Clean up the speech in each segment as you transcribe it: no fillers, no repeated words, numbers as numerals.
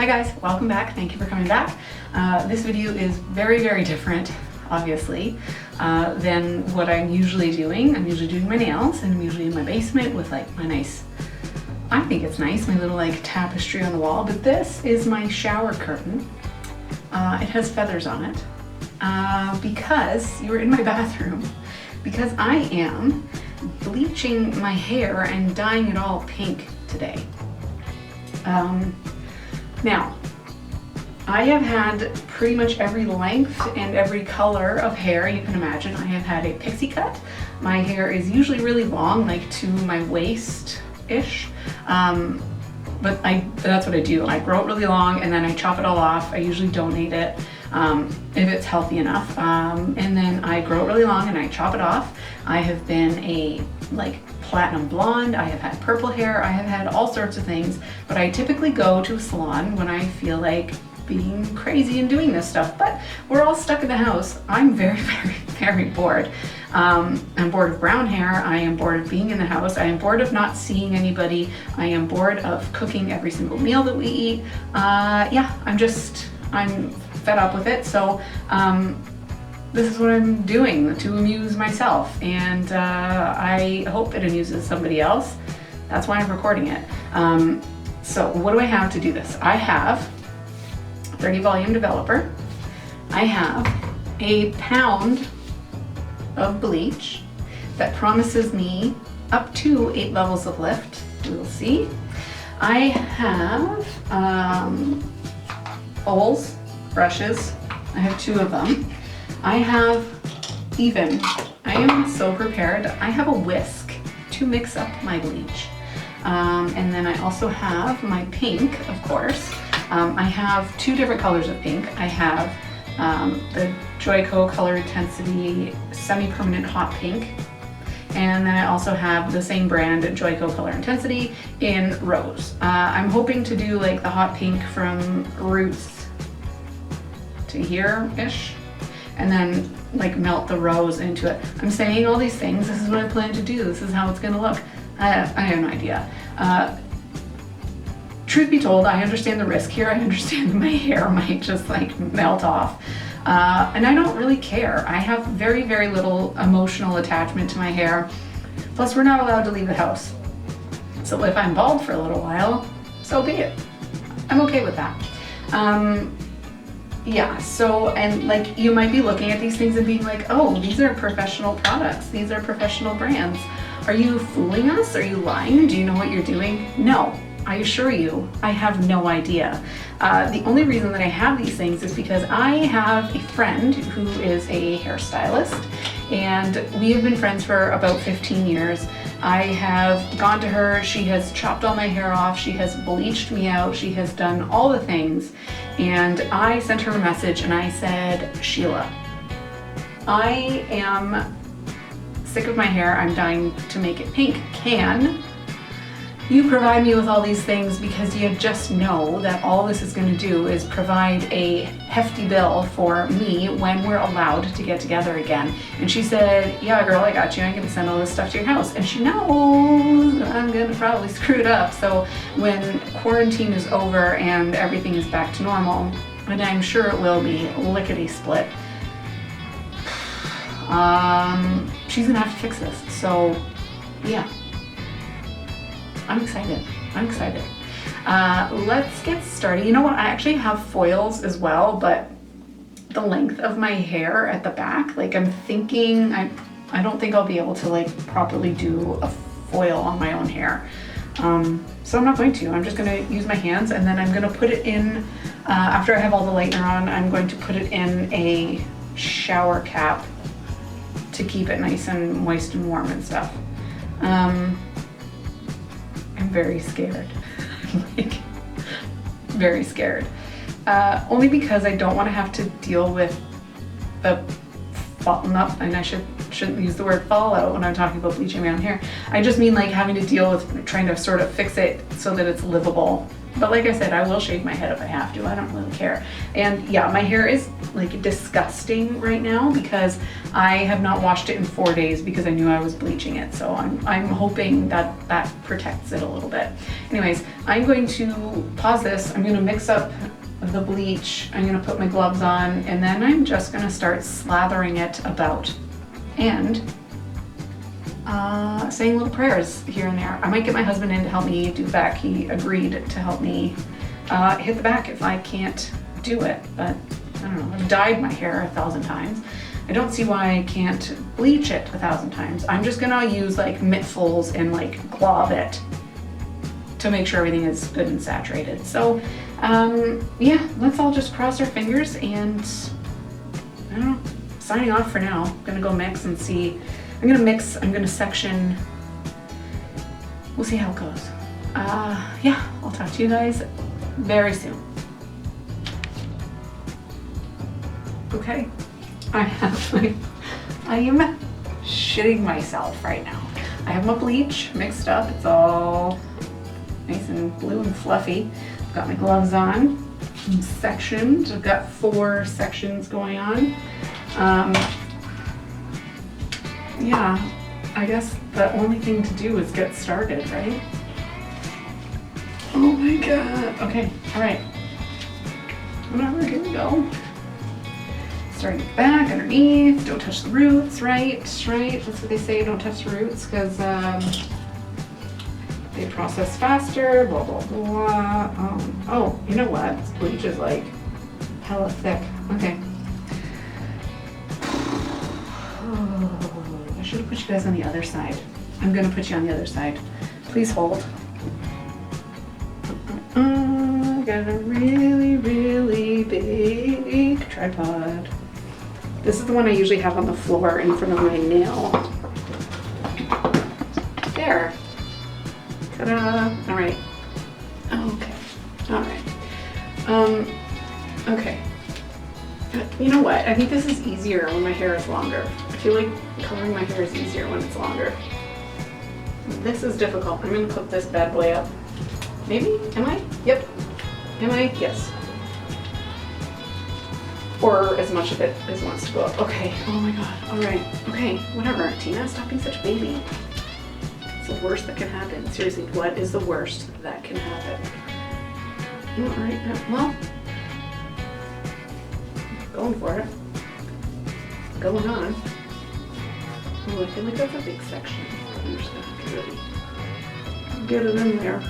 Hi guys, welcome back. Thank you for coming back. This video is very different, obviously, than what I'm usually doing. I'm usually doing my nails and I'm usually in my basement with like my nice, I think it's nice, my little like tapestry on the wall, but this is my shower curtain. It has feathers on it because you were in my bathroom, because I am bleaching my hair and dyeing it all pink today. Now, I have had pretty much every length and every color of hair you can imagine. I have had a pixie cut. My hair is usually really long, like to my waist-ish. But that's what I do. I grow it really long and then I chop it all off. I usually donate it if it's healthy enough. And then I grow it really long and I chop it off. I have been a platinum blonde, I have had purple hair, I have had all sorts of things, but I typically go to a salon when I feel like being crazy and doing this stuff. But we're all stuck in the house. I'm very bored. I'm bored of brown hair. I am bored of being in the house. I am bored of not seeing anybody. I am bored of cooking every single meal that we eat. Yeah, I'm fed up with it. So this is what I'm doing to amuse myself, and I hope it amuses somebody else. That's why I'm recording it. So what do I have to do this? I have 30 volume developer. I have a pound of bleach that promises me up to 8 levels of lift. We'll see. I have bowls, brushes. I have 2 of them. I am so prepared. I have a whisk to mix up my bleach. And then I also have my pink, of course. I have 2 different colors of pink. I have the Joico Color Intensity Semi-Permanent Hot Pink. And then I also have the same brand, Joico Color Intensity, in rose. I'm hoping to do like the hot pink from roots to here-ish, and then like melt the rose into it. I'm saying all these things. This is what I plan to do. This is how it's gonna look. I have no idea. Truth be told, I understand the risk here. I understand that my hair might just like melt off. And I don't really care. I have very little emotional attachment to my hair. Plus, we're not allowed to leave the house. So if I'm bald for a little while, so be it. I'm okay with that. Yeah, so, and like you might be looking at these things and being like, oh, these are professional products. These are professional brands. Are you fooling us? Are you lying? Do you know what you're doing? No, I assure you, I have no idea. The only reason that I have these things is because I have a friend who is a hairstylist, and we have been friends for about 15 years. I have gone to her, she has chopped all my hair off, she has bleached me out, she has done all the things, and I sent her a message and I said, Sheila, I am sick of my hair, I'm dying to make it pink. Can you provide me with all these things, because you just know that all this is going to do is provide a hefty bill for me when we're allowed to get together again. And she said, yeah girl, I got you, I'm going to send all this stuff to your house. And she knows I'm going to probably screw it up. So when quarantine is over and everything is back to normal, and I'm sure it will be lickety split, she's going to have to fix this. So yeah. I'm excited. Let's get started. You know what? I actually have foils as well, but the length of my hair at the back, like I'm thinking, I don't think I'll be able to like properly do a foil on my own hair. So I'm not going to. I'm just going to use my hands, and then I'm going to put it in, after I have all the lightener on, I'm going to put it in a shower cap to keep it nice and moist and warm and stuff. I'm very scared, like very scared, only because I don't want to have to deal with the and I shouldn't use the word fallout when I'm talking about bleaching my own hair. I just mean like having to deal with trying to sort of fix it so that it's livable But like I said, I will shave my head if I have to. I don't really care. And yeah, my hair is like disgusting right now because I have not washed it in 4 days because I knew I was bleaching it. So I'm hoping that that protects it a little bit. Anyways, I'm going to pause this. I'm going to mix up the bleach. I'm going to put my gloves on, and then I'm just going to start slathering it about and saying little prayers here and there. I might get my husband in to help me do the back. He agreed to help me hit the back if I can't do it, but I don't know. I've dyed my hair 1,000 times. I don't see why I can't bleach it 1,000 times. I'm just gonna use like mittfuls and like glove it to make sure everything is good and saturated. So yeah, let's all just cross our fingers and I don't know, signing off for now. I'm gonna go mix and see. I'm gonna mix, I'm gonna section. We'll see how it goes. Yeah, I'll talk to you guys very soon. Okay, I am shitting myself right now. I have my bleach mixed up. It's all nice and blue and fluffy. I've got my gloves on. I'm sectioned. I've got 4 sections going on. Yeah, I guess the only thing to do is get started, right? Oh my god. Okay, all right. Whatever, here we go. Starting at the back, underneath, don't touch the roots, right? Right, that's what they say, don't touch the roots, because they process faster, blah, blah, blah. Oh, you know what? This bleach is like hella thick. Okay. I should have put you guys on the other side. I'm gonna put you on the other side. Please hold. Got a really, really big tripod. This is the one I usually have on the floor in front of my nail. There. Ta-da. All right. Okay. All right. Okay. You know what? I think this is easier when my hair is longer. I feel like coloring my hair is easier when it's longer. This is difficult. I'm gonna cook this bad boy up. Maybe? Am I? Yep. Am I? Yes. Or as much of it as wants to go up. Okay. Oh my god. All right. Okay. Whatever. Tina, stop being such a baby. It's the worst that can happen. Seriously, what is the worst that can happen? All right. Well, going for it. Going on. Oh, I feel like that's a big section. I'm just gonna have to really get it in there.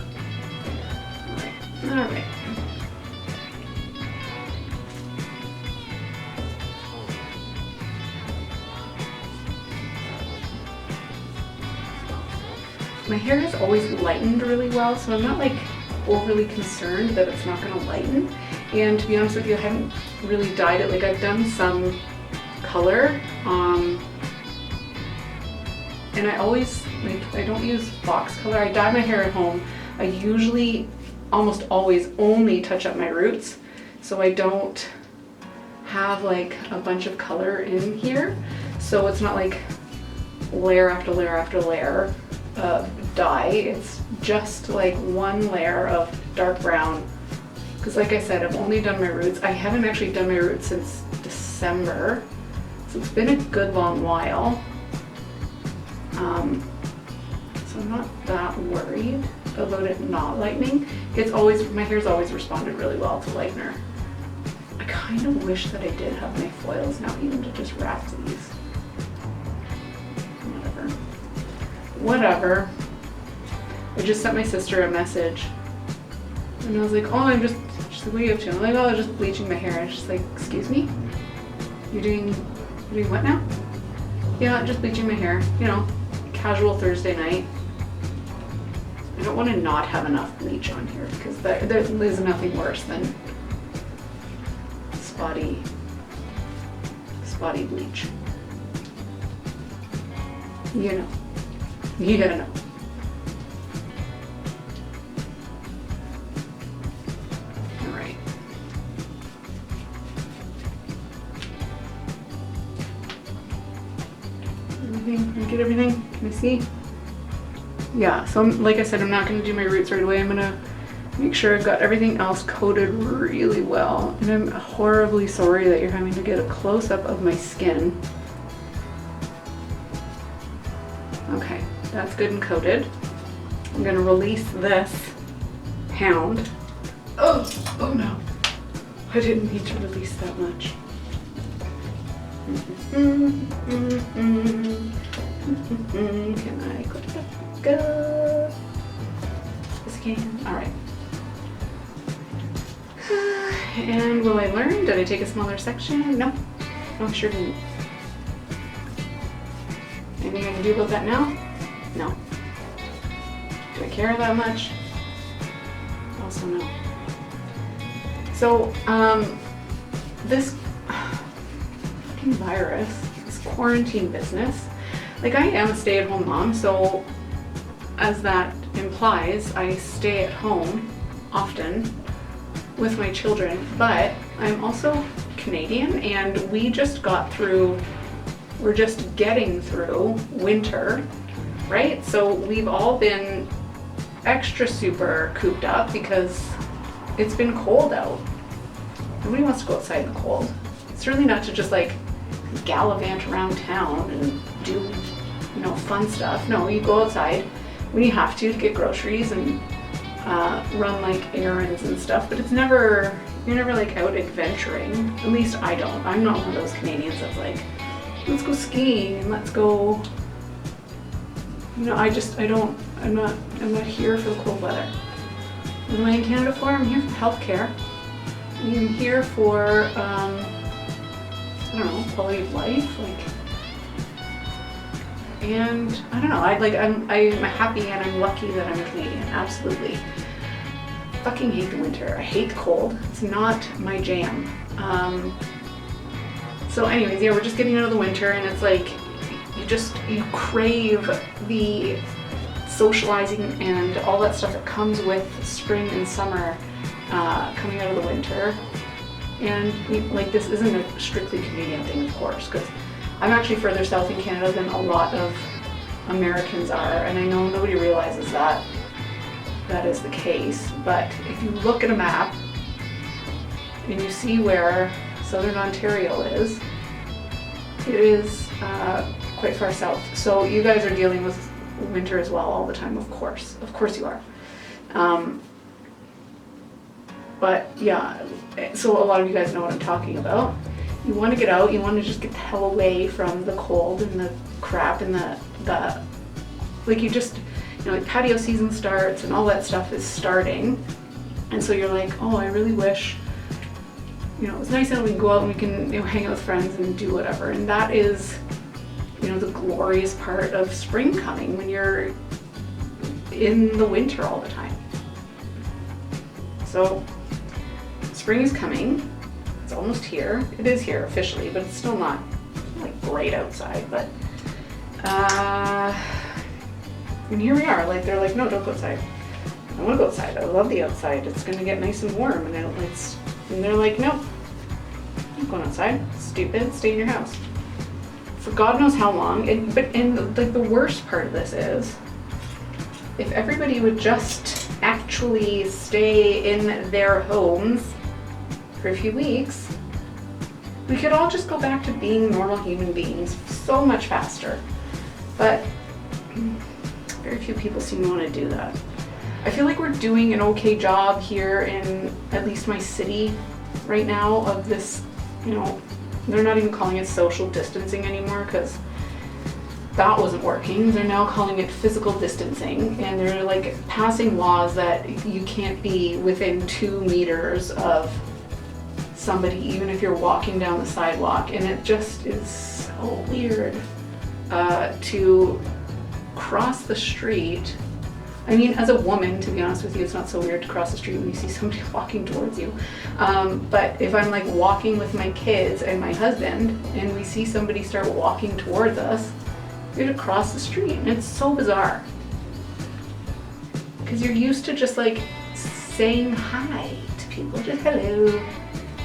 All right. My hair has always lightened really well, so I'm not like overly concerned that it's not gonna lighten. And to be honest with you, I haven't really dyed it. Like I've done some color, and I always, like, I don't use box color. I dye my hair at home. I usually, almost always, only touch up my roots, so I don't have like a bunch of color in here. So it's not like layer after layer after layer of dye. It's just like one layer of dark brown. Because like I said, I've only done my roots. I haven't actually done my roots since December. So it's been a good long while. So I'm not that worried about it not lightening. It's always, my hair's always responded really well to lightener. I kind of wish that I did have my foils now, even to just wrap these. Whatever. I just sent my sister a message. And I was like, oh, she's like, what are you up to? I'm like, oh, I'm just bleaching my hair. And she's like, excuse me? You're doing what now? Yeah, just bleaching my hair. You know, casual Thursday night. I don't want to not have enough bleach on here because there is nothing worse than spotty bleach. You know. You gotta know. All right. Everything, can I get everything? Can I see? Yeah, so like I said, I'm not gonna do my roots right away. I'm gonna Make sure I've got everything else coated really well. And I'm horribly sorry that you're having to get a close-up of my skin. Okay, that's good and coated. I'm gonna release this hound. Oh no. I didn't need to release that much. Can I go to the go? Yes, I can. All right. And will I learn? Did I take a smaller section? No. No, I sure didn't. Anything I can do about that now? No. Do I care that much? Also no. So, this fucking virus, this quarantine business, like I am a stay-at-home mom, so as that implies, I stay at home often with my children, but I'm also Canadian and we're just getting through winter, right? So we've all been extra super cooped up because it's been cold out. Nobody wants to go outside in the cold. It's really not to just like gallivant around town and do, you know, fun stuff. No, you go outside when you have to get groceries and run like errands and stuff, but you're never like out adventuring. At least I don't. I'm not one of those Canadians that's like, let's go skiing and let's go, you know, I'm not here for the cold weather. What am I in Canada for? I'm here for healthcare. I'm here for, I don't know, quality of life, and I don't know, I'm happy and I'm lucky that I'm Canadian, absolutely. Fucking hate the winter, I hate the cold, it's not my jam. So anyways, yeah, we're just getting out of the winter and it's like, you crave the socializing and all that stuff that comes with spring and summer coming out of the winter. And like, this isn't a strictly Canadian thing, of course, because I'm actually further south in Canada than a lot of Americans are, and I know nobody realizes that is the case, but if you look at a map and you see where southern Ontario is, it is quite far south. So you guys are dealing with winter as well all the time, of course you are. But yeah, so a lot of you guys know what I'm talking about. You want to get out, you want to just get the hell away from the cold and the crap and the like, you know, like patio season starts and all that stuff is starting. And so you're like, oh, I really wish, you know, it's nice that we can go out and we can, you know, hang out with friends and do whatever. And that is, you know, the glorious part of spring coming, when you're in the winter all the time. So spring is coming. It's almost here. It is here officially, but it's still not like great outside. But and here we are. Like, they're like, no, don't go outside. I want to go outside. I love the outside. It's gonna get nice and warm. And they're like, no, I'm not going outside. Stupid. Stay in your house. For God knows how long. And like, the worst part of this is, if everybody would just actually stay in their homes for a few weeks, we could all just go back to being normal human beings so much faster. But very few people seem to want to do that. I feel like we're doing an okay job here in at least my city right now of this, you know, they're not even calling it social distancing anymore because that wasn't working. They're now calling it physical distancing, and they're like passing laws that you can't be within 2 meters of somebody, even if you're walking down the sidewalk. And it just is so weird to cross the street. I mean, as a woman, to be honest with you, it's not so weird to cross the street when you see somebody walking towards you. But if I'm like walking with my kids and my husband and we see somebody start walking towards us, we have to cross the street, and it's so bizarre. Because you're used to just like saying hi to people, just hello,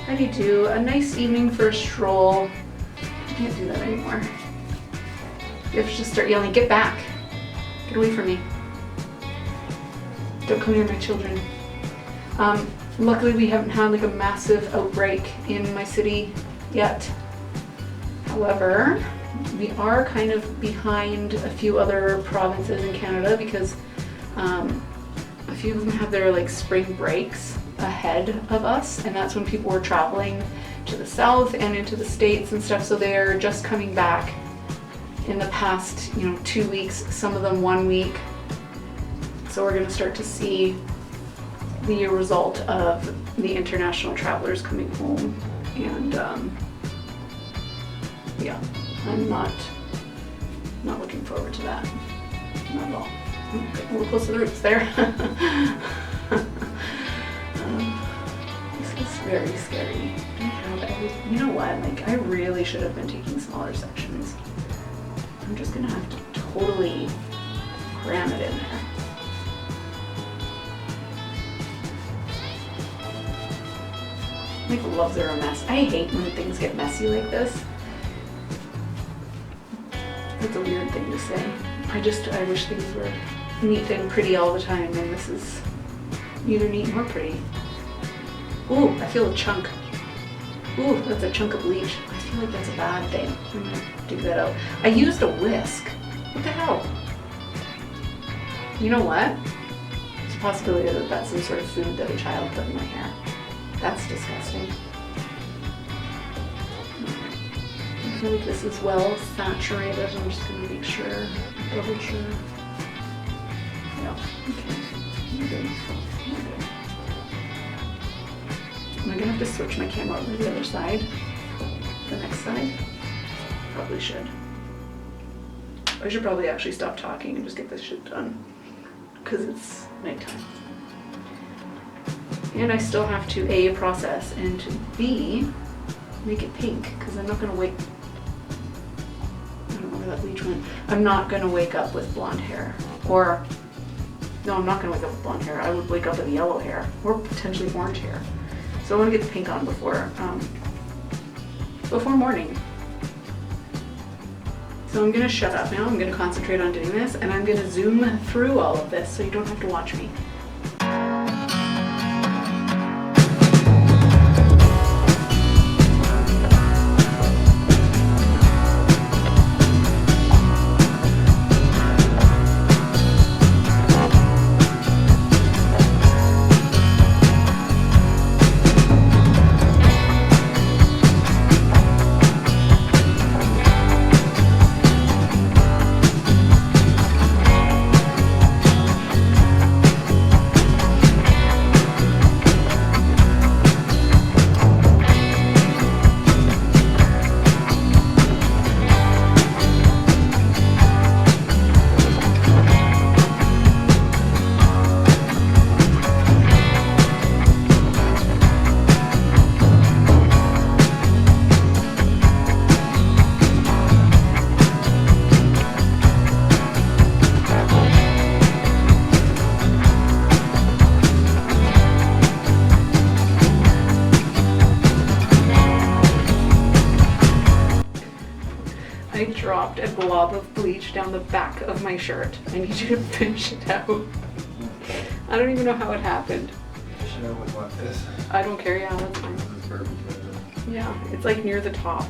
how do you do, a nice evening for a stroll. You can't do that anymore. You have to just start yelling, get back, get away from me. Don't come near my children. Luckily we haven't had like a massive outbreak in my city yet. However, we are kind of behind a few other provinces in Canada because a few of them have their like spring breaks ahead of us, and that's when people were traveling to the south and into the States and stuff, so they're just coming back in the past 2 weeks, some of them 1 week. So we're going to start to see the result of the international travelers coming home, and yeah, I'm not looking forward to that, not at all. Getting a little close to the roots there. This is very scary. I have everything. You know what? Like, I really should have been taking smaller sections. I'm just gonna have to totally cram it in there. My gloves are a mess. I hate when things get messy like this. That's a weird thing to say. I wish things were neat and pretty all the time, and this is neither neat nor pretty. Ooh, I feel a chunk. Ooh, that's a chunk of bleach. I feel like that's a bad thing. I'm gonna dig that out. I used a whisk. What the hell? You know what? There's a possibility that that's some sort of food that a child put in my hair. That's disgusting. I feel like this is well saturated. I'm just gonna make sure, double sure. Yeah, okay. I'm good. Am I gonna have to switch my camera over to the other side? The next side? Probably should. I should probably actually stop talking and just get this shit done, because it's nighttime. And I still have to A, process, and to B, make it pink, because I'm not gonna wake, I don't know where that bleach went. I'm not gonna wake up with blonde hair, or, no, I'm not gonna wake up with blonde hair. I would wake up with yellow hair, or potentially orange hair. So I wanna get the pink on before morning. So I'm gonna shut up now, I'm gonna concentrate on doing this, and I'm gonna zoom through all of this so you don't have to watch me. I dropped a blob of bleach down the back of my shirt. I need you to finish it out. I don't even know how it happened. Should I would want this? I don't care, yeah, that's fine. This is perfect. Yeah, it's like near the top.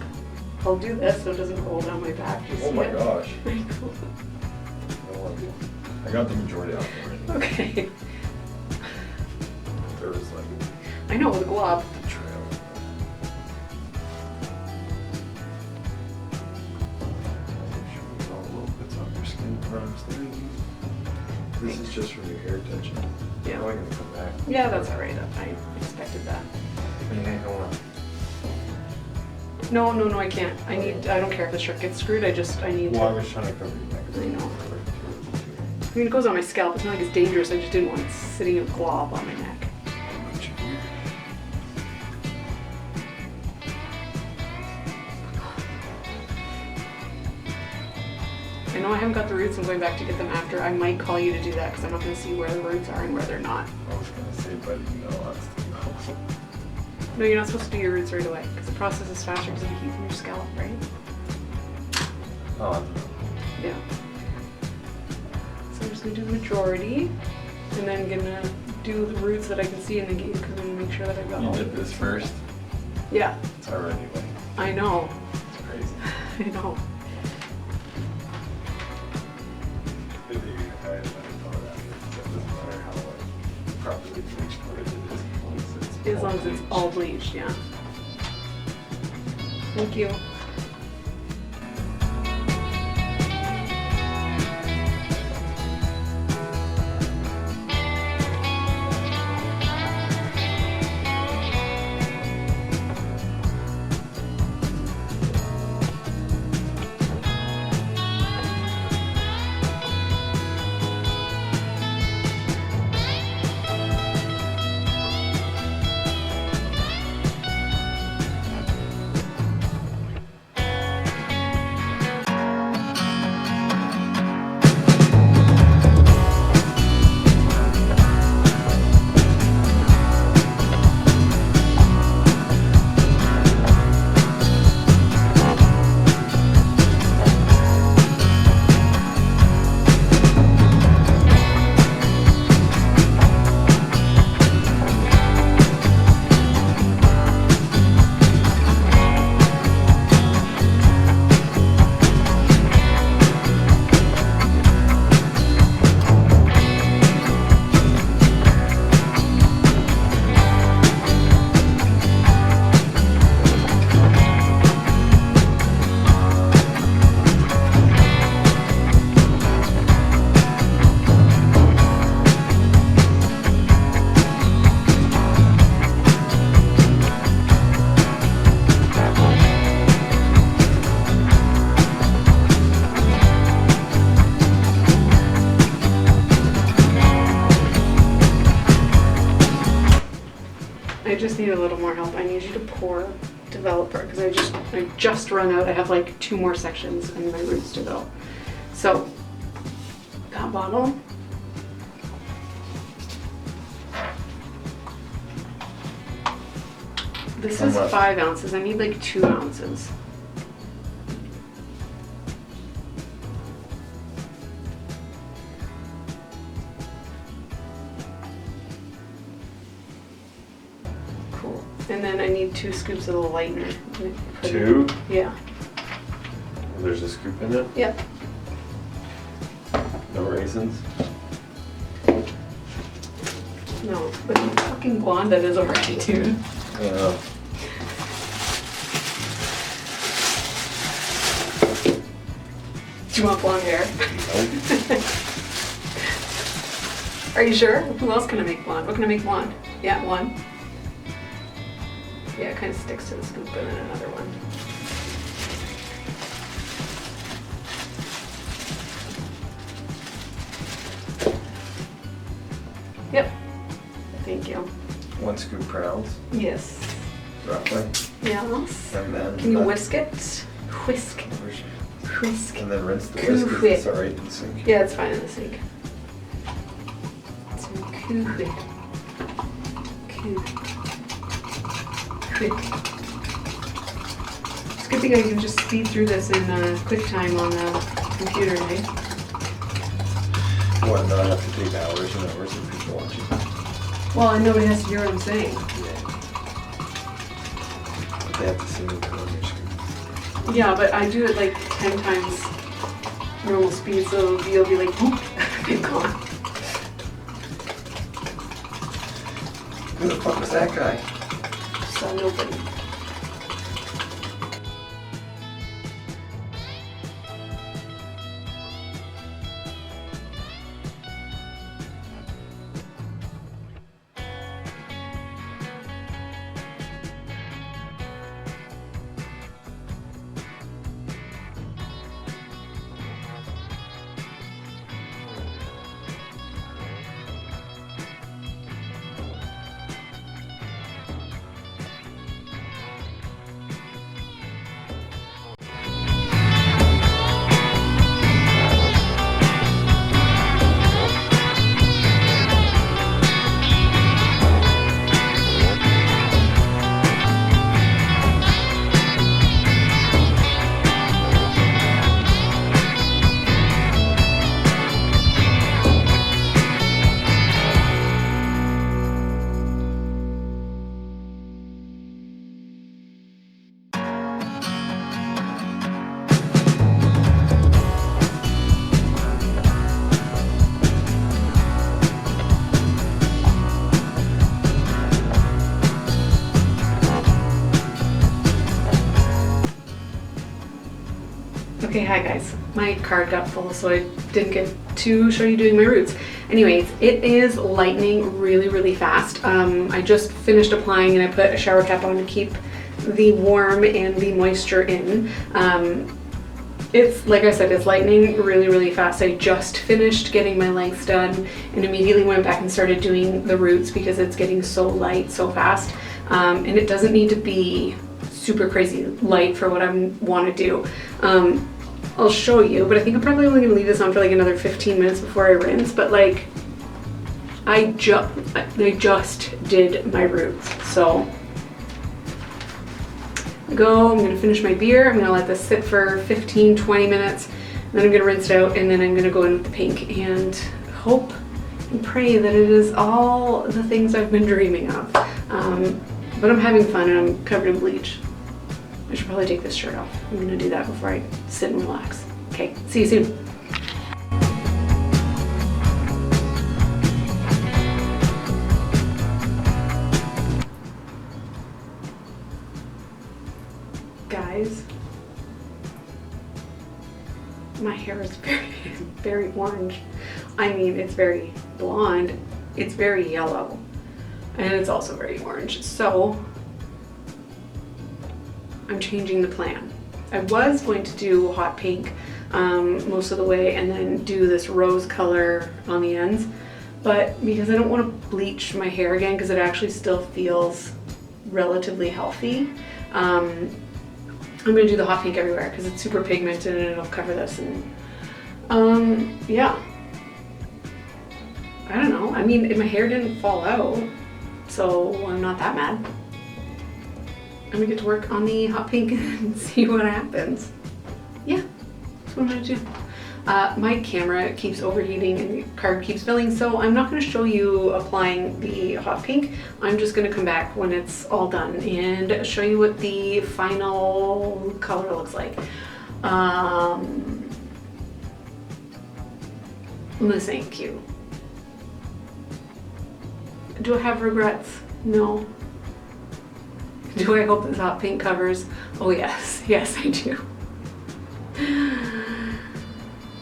I'll do this so it doesn't roll down my back. Oh my gosh. Pretty cool. I got the majority out already. Okay. There was like I know, with a glob. the trail. All the little bits on your skin products there. This is just from your hair touching. Yeah. How am I gonna come back? Yeah, that's alright. I expected that. You ain't going. No, I can't. I don't care if the shirt gets screwed. I need Well, I to. was trying to cover your neck. I know. I mean, it goes on my scalp. It's not like it's dangerous. I just didn't want it sitting in a glob on my neck. I know I haven't got the roots. I'm going back to get them after. I might call you to do that because I'm not going to see where the roots are and where they're not. I was gonna say, but you know, No, you're not supposed to do your roots right away because the process is faster because of the heat from your scalp, right? oh, Yeah. So I'm just going to do the majority and then I'm going to do the roots that I can see in the game because I'm gonna make sure that I've got You all. did this first? Yeah, It's already like, I know. it's crazy. I know. Good that you're gonna hide it under color after, so it doesn't matter how like properly bleached or it is, As long as it's all bleached, yeah. Thank you. I just need a little more help. I need you to pour developer because I just run out. I have like 2 more sections and my roots to go. So that bottle. This is 5 ounces. I need like 2 ounces. Cool. And then I need 2 scoops of the lightener. 2? Yeah. There's a scoop in it? Yep. No raisins? No, but you fucking blonde that is already, dude. Yeah. Do you want blonde hair? Nope. Are you sure? Who else can I make blonde? What can I make blonde? Yeah, 1. Yeah, it kind of sticks to the scoop and then another one. Yep. Thank you. 1 scoop per ounce, Yes. roughly. Yes. And then Can you whisk it? Whisk. Whisk. And then rinse the whisk. Is this alright in the sink? Yeah, it's fine in the sink. Quick. It's a good thing I can just speed through this in QuickTime on the computer, right? What, not have to take hours and hours of people watching? Well, I nobody has to hear what I'm saying. They have to see me on your screen. Yeah, but I do it like 10 times normal speed, so you'll be like, whoop, and gone. Who the fuck was that guy? So nobody. hi guys. My card got full, so I didn't get to show you doing my roots. Anyways, it is lightening really, really fast. I just finished applying and I put a shower cap on to keep the warm and the moisture in. It's, like I said, it's lightening really, really fast. I just finished getting my lengths done and immediately went back and started doing the roots because it's getting so light so fast. And it doesn't need to be super crazy light for what I want to do. I'll show you, but I think I'm probably only going to leave this on for like another 15 minutes before I rinse, but like I just did my roots. So I'm going to finish my beer. I'm going to let this sit for 15-20 minutes, and then I'm going to rinse it out, and then I'm going to go in with the pink and hope and pray that it is all the things I've been dreaming of. But I'm having fun and I'm covered in bleach. I should probably take this shirt off. I'm going to do that before I sit and relax. Okay, see you soon. Guys, my hair is very orange. I mean, it's very blonde, it's very yellow, and it's also very orange. So I'm changing the plan. I was going to do hot pink most of the way and then do this rose color on the ends, but because I don't want to bleach my hair again because it actually still feels relatively healthy, I'm going to do the hot pink everywhere because it's super pigmented and it'll cover this. And yeah, I don't know. I mean, my hair didn't fall out, so I'm not that mad. I'm gonna get to work on the hot pink and see what happens. Yeah, that's what I'm gonna do. My camera keeps overheating and the card keeps filling, so I'm not gonna show you applying the hot pink. I'm just gonna come back when it's all done and show you what the final color looks like. This ain't cute. Do I have regrets? No. Do I hope this hot pink covers? Oh yes, yes I do.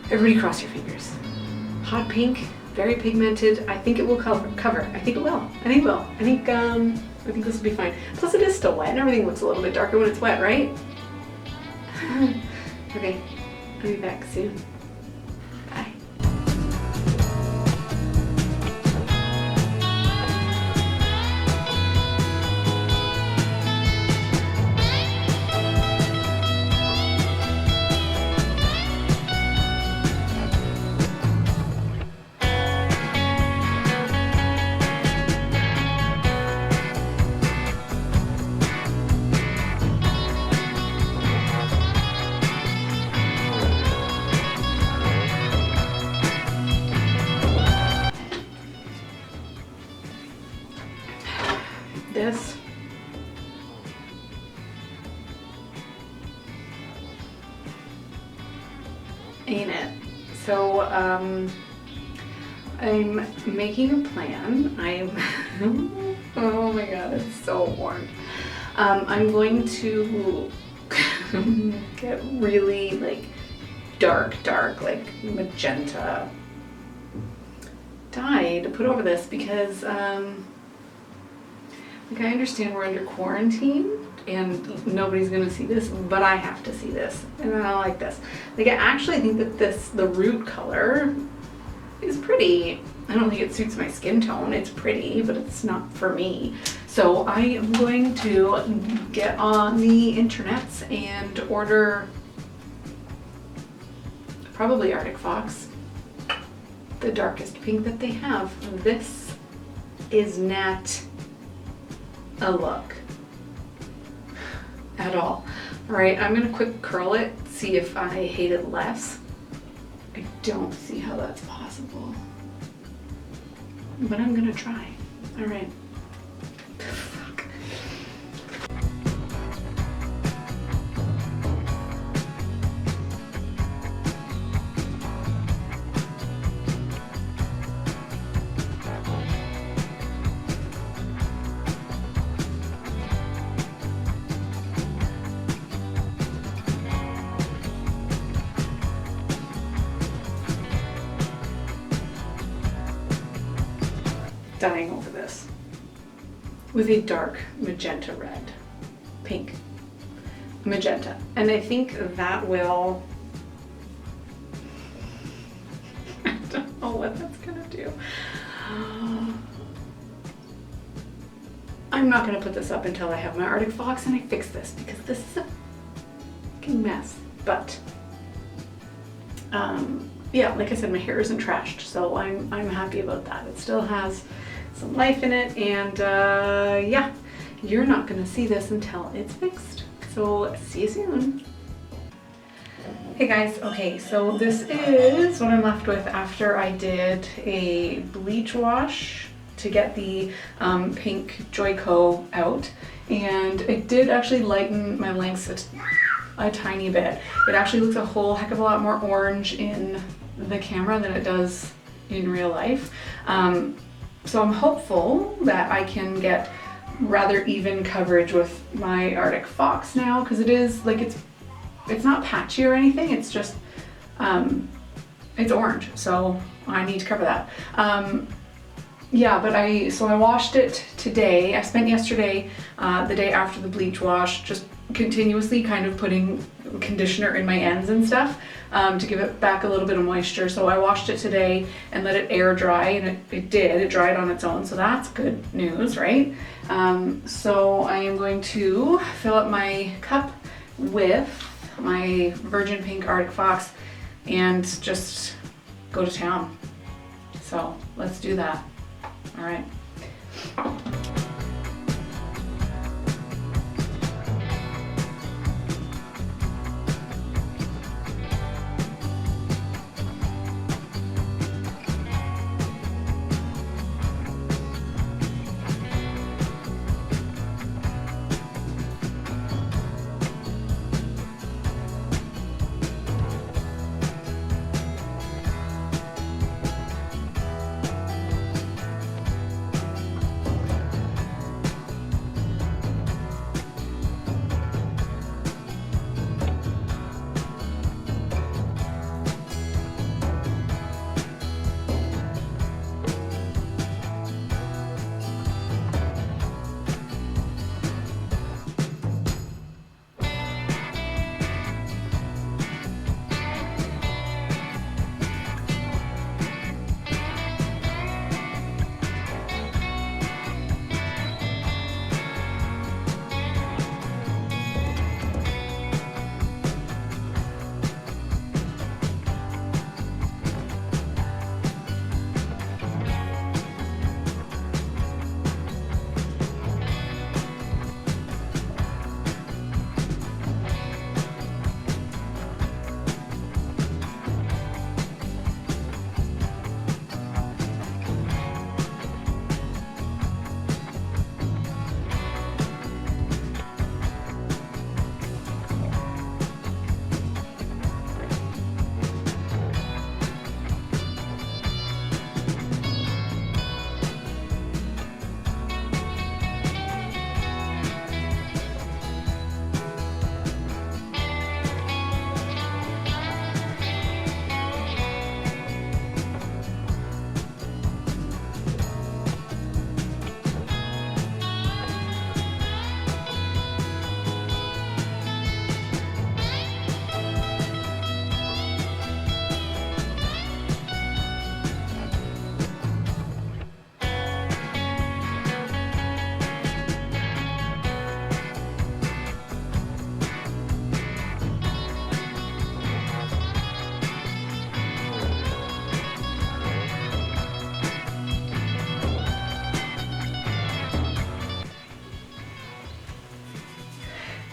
Everybody cross your fingers. Hot pink, very pigmented. I think it will cover. I think it will. I think it will. I think this will be fine. Plus it is still wet and everything looks a little bit darker when it's wet, right? Okay, I'll be back soon. Bye. This ain't it. So I'm making a plan. Oh my god, it's so warm. I'm going to get really like dark like magenta dye to put over this because like I understand we're under quarantine and nobody's gonna see this, but I have to see this, and I like this. Like I actually think that the root color is pretty. I don't think it suits my skin tone. It's pretty, but it's not for me. So I am going to get on the internets and order probably Arctic Fox, the darkest pink that they have. This is not a look at all. All right, I'm gonna quick curl it, see if I hate it less. I don't see how that's possible, but I'm gonna try. All right. Fuck. dying over this with a dark magenta red, pink, magenta. And I think that will, I don't know what that's gonna do. I'm not gonna put this up until I have my Arctic Fox and I fix this, because this is a fucking mess. But yeah, like I said, my hair isn't trashed, so I'm happy about that. It still has some life in it, and yeah, you're not gonna see this until it's fixed. So see you soon. Hey guys, okay, so this is what I'm left with after I did a bleach wash to get the pink Joico out, and it did actually lighten my lengths a tiny bit. It actually looks a whole heck of a lot more orange in the camera than it does in real life. So I'm hopeful that I can get rather even coverage with my Arctic Fox now, because it is like, it's not patchy or anything, it's just it's orange, so I need to cover that. Yeah, but I washed it today. I spent yesterday, the day after the bleach wash, just continuously kind of putting conditioner in my ends and stuff to give it back a little bit of moisture. So I washed it today and let it air dry, and it did. It dried on its own, so that's good news, right? So I am going to fill up my cup with my Virgin Pink Arctic Fox and just go to town. So let's do that. All right.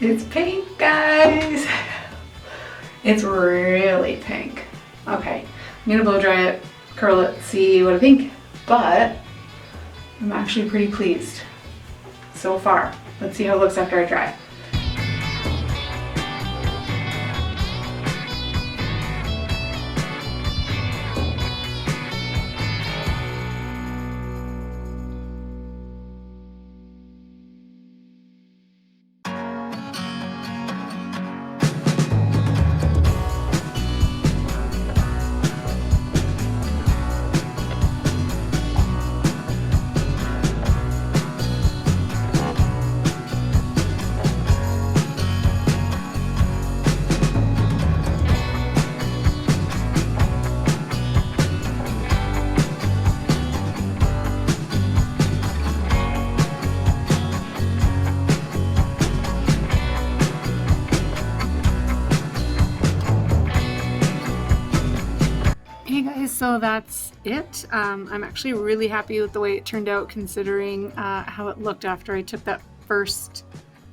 It's pink, guys. It's really pink. Okay, I'm gonna blow dry it, curl it, see what I think, but I'm actually pretty pleased so far. Let's see how it looks after I dry it. So that's it. I'm actually really happy with the way it turned out, considering how it looked after I took that first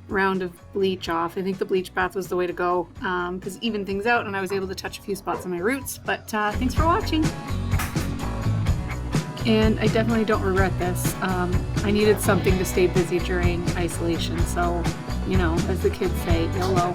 round of bleach off. I think the bleach bath was the way to go, because it evened things out and I was able to touch a few spots on my roots. But thanks for watching. And I definitely don't regret this. I needed something to stay busy during isolation, so, you know, as the kids say, YOLO.